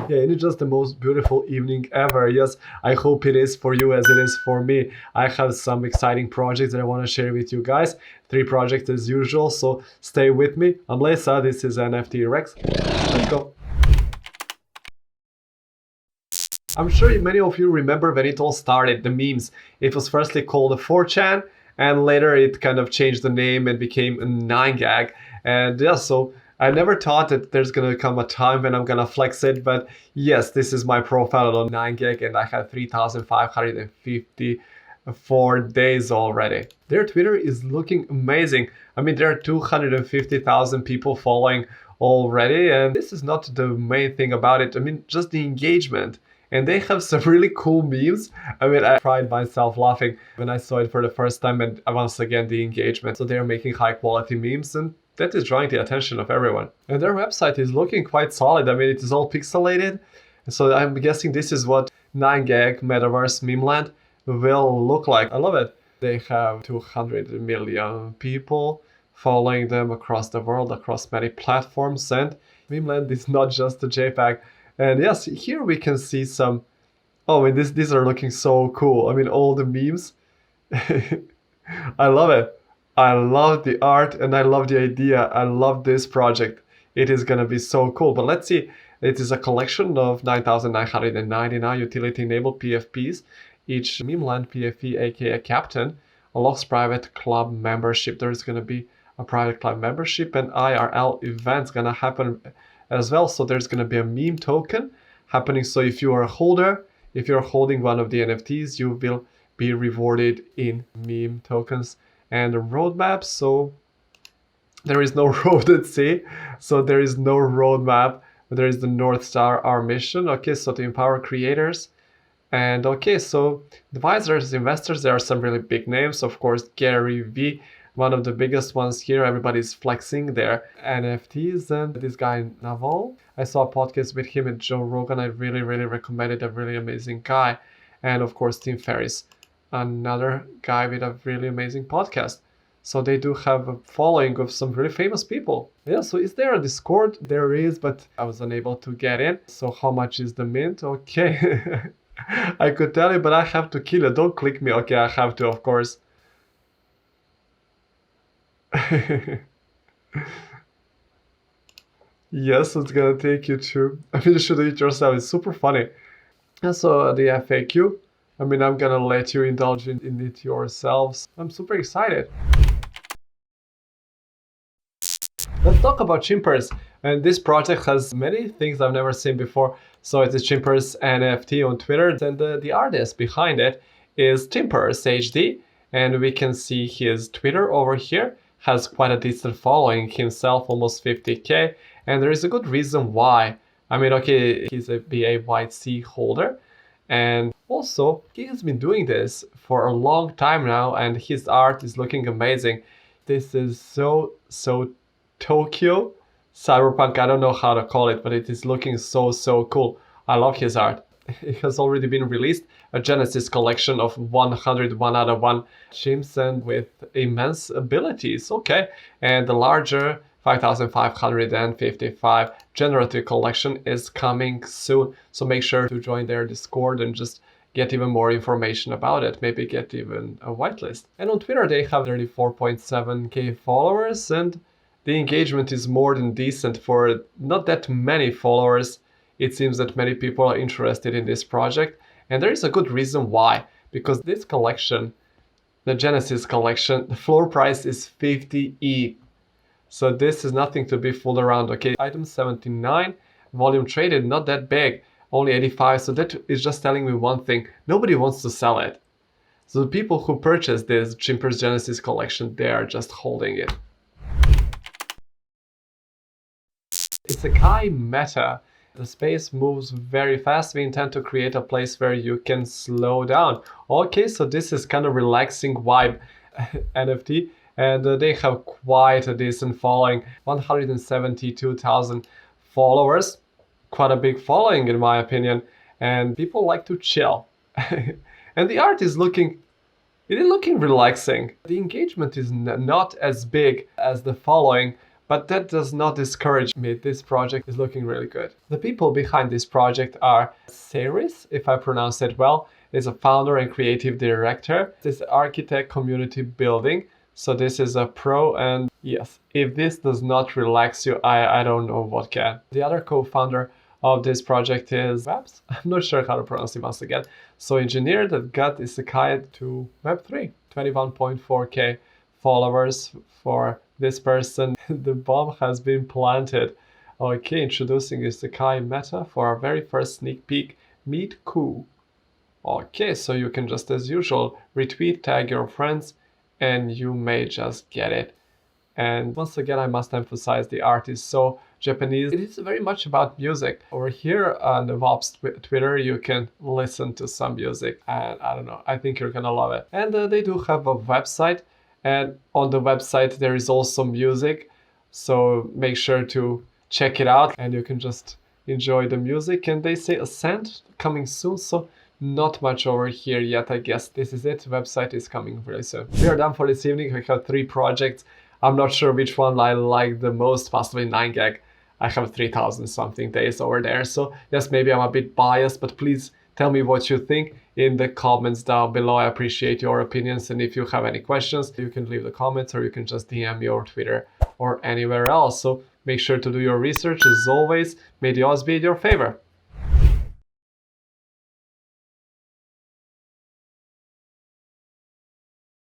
Yeah, it is just the most beautiful evening ever. Yes, I hope it is for you as it is for me. I have some exciting projects that I want to share with you guys. 3 projects as usual, so stay with me. I'm Lesa, this is NFT Rex. Let's go. I'm sure many of you remember when it all started, the memes. It was firstly called a 4chan, and later it kind of changed the name and became a 9gag. And yeah, so I never thought that there's gonna come a time when I'm gonna flex it, but yes, this is my profile on 9gag, and I have 3,554 days already. Their Twitter is looking amazing. I mean, there are 250,000 people following already, and this is not the main thing about it. I mean, just the engagement. And they have some really cool memes. I mean, I cried myself laughing when I saw it for the first time, and once again, the engagement. So they're making high quality memes, and that is drawing the attention of everyone. And their website is looking quite solid. I mean, it is all pixelated. So I'm guessing this is what 9gag Metaverse Memeland will look like. I love it. They have 200 million people following them across the world, across many platforms. And Memeland is not just a JPEG. And yes, here we can see some, oh, and these are looking so cool. I mean, all the memes. I love it. I love the art and I love the idea. I love this project. It is going to be so cool. But let's see. It is a collection of 9,999 utility-enabled PFPs. Each Memeland PFP, aka Captain, unlocks private club membership. There's going to be a private club membership, and IRL events going to happen as well. So there's going to be a meme token happening. So if you are a holder, if you're holding one of the NFTs, you will be rewarded in meme tokens. And the roadmap, so there is no road at sea, so there is no roadmap, but there is the North Star, our mission. Okay, so to empower creators. And okay, so advisors, investors, there are some really big names. Of course, Gary V, one of the biggest ones here. Everybody's flexing their NFTs. And this guy Naval, I saw a podcast with him and Joe Rogan. I really recommend it. A really amazing guy. And of course, Tim Ferriss, another guy with a really amazing podcast. So they do have a following of some really famous people. Yeah, so is there a Discord? There is, but I was unable to get in. So how much is the mint? Okay. I could tell you, but I have to kill it. Don't click me. Okay, I have to, of course. Yes, it's gonna take you to. I mean, you should do it yourself. It's super funny. And so the FAQ. I mean, I'm gonna let you indulge in it yourselves. I'm super excited. Let's talk about Chimpers. And this project has many things I've never seen before. So it is Chimpers NFT on Twitter, and the artist behind it is Chimpers HD. And we can see his Twitter over here has quite a decent following himself, almost 50K. And there is a good reason why. I mean, okay, he's a BAYC holder. And also, he has been doing this for a long time now, and his art is looking amazing. This is so Tokyo cyberpunk. I don't know how to call it, but it is looking so cool. I love his art. It has already been released, a Genesis collection of 101 out of 1 chimps and with immense abilities. Okay, and the larger 5,555 generative collection is coming soon. So make sure to join their Discord and just get even more information about it. Maybe get even a whitelist. And on Twitter, they have 34.7K followers, and the engagement is more than decent for not that many followers. It seems that many people are interested in this project, and there is a good reason why. Because this collection, the Genesis collection, the floor price is 50 ETH. So this is nothing to be fooled around. Okay, item 79, volume traded, not that big, only 85. So that is just telling me one thing: nobody wants to sell it. So the people who purchase this Chimpers Genesis collection, they are just holding it. It's a Kai meta. The space moves very fast. We intend to create a place where you can slow down. Okay, so this is kind of relaxing vibe NFT. And they have quite a decent following, 172,000 followers. Quite a big following in my opinion. And people like to chill. And the art is looking relaxing. The engagement is not as big as the following, But that does not discourage me. This project is looking really good. The people behind this project are Saris, if I pronounce it well, is a founder and creative director. This architect community building. So this is a pro, and yes, if this does not relax you, I don't know what can. The other co-founder of this project is Webs. I'm not sure how to pronounce it once again. So engineer that got Isekai to Web3, 21.4k followers for this person. The bomb has been planted. Okay, introducing Isekai Meta for our very first sneak peek. Meet Ku. Okay, so you can just as usual retweet, tag your friends, and you may just get it. And once again, I must emphasize the art is so Japanese. It is very much about music. Over here on the Vop's Twitter, you can listen to some music, and I don't know, I think you're gonna love it. And they do have a website, and on the website there is also music, so make sure to check it out, and you can just enjoy the music. And they say Ascent coming soon, so not much over here yet. I guess this is it. Website is coming really soon. We are done for this evening. We have 3 projects. I'm not sure which one I like the most, possibly 9gag. I have 3,000 something days over there. So yes, maybe I'm a bit biased, but please tell me what you think in the comments down below. I appreciate your opinions. And if you have any questions, you can leave the comments, or you can just DM me or Twitter or anywhere else. So make sure to do your research as always. May the odds be in your favor.